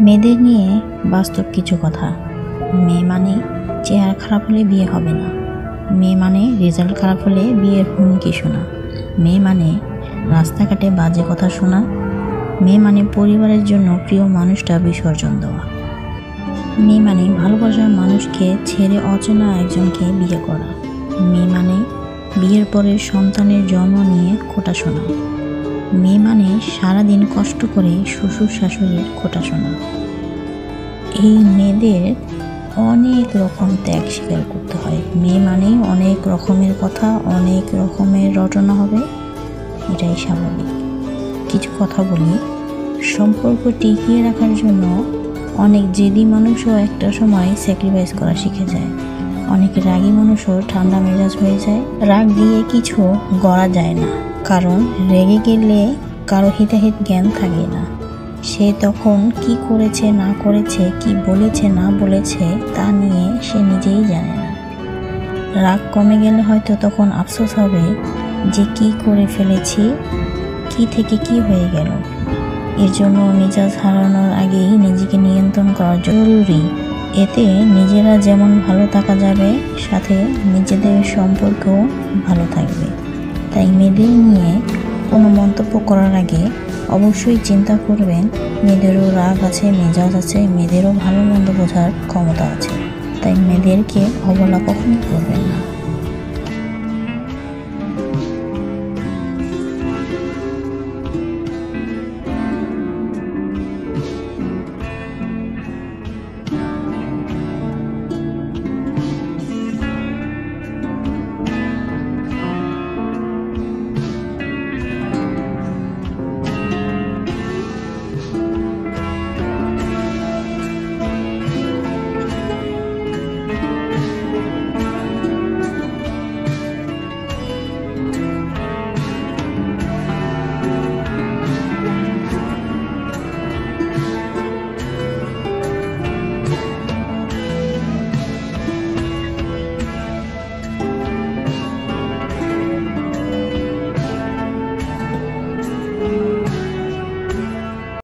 মেয়েদের নিয়ে বাস্তব কিছু কথা। মেয়ে মানে চেহারা খারাপ হলে বিয়ে হবে না। মেয়ে মানে রেজাল্ট খারাপ হলে বিয়ের হুমকি শোনা। মেয়ে মানে রাস্তাঘাটে বাজে কথা শোনা। মেয়ে মানে পরিবারের জন্য প্রিয় মানুষটা বিসর্জন দেওয়া। মেয়ে মানে ভালোবাসার মানুষকে ছেড়ে অচেনা একজনকে বিয়ে করা। মেয়ে মানে বিয়ের পরে সন্তানের জন্ম নিয়ে খোটা শোনা। মেয়ে মানে সারাদিন কষ্ট করে শ্বশুর শাশুড়ির খোটা শোনা। এই মেয়েদের অনেক রকম ত্যাগ স্বীকার করতে হয়। মেয়ে মানেই অনেক রকমের কথা, অনেক রকমের রটনা হবে, এটাই স্বাভাবিক। কিছু কথা বলি, সম্পর্ক টিকিয়ে রাখার জন্য অনেক জেদি মানুষও একটা সময় স্যাক্রিফাইস করা শিখে যায়। অনেক রাগী মানুষও ঠান্ডা মেজাজ হয়ে যায়। রাগ দিয়ে কিছু গড়া যায় না, কারণ রেগে গেলে কারো হিতাহিত জ্ঞান থাকে না। সে তখন কি করেছে না করেছে, কি বলেছে না বলেছে তা নিয়ে সে নিজেই জানে না। রাগ কমে গেলে হয়তো তখন আফসোস হবে যে কি করে ফেলেছি, কি থেকে কি হয়ে গেল। এর জন্য মেজাজ হারানোর আগেই নিজেকে নিয়ন্ত্রণ করা জরুরি। এতে নিজেরা যেমন ভালো থাকা যাবে, সাথে নিজেদের সম্পর্কও ভালো থাকবে। তাই মেয়েদের নিয়ে কোনো মন্তব্য করার আগে অবশ্যই চিন্তা করবেন, মেয়েদেরও রাগ আছে, মেজাজ আছে, মেয়েদেরও ভালো মন্দ বোঝার ক্ষমতা আছে। তাই মেয়েদেরকে অবহেলা কখনোই করবেন না।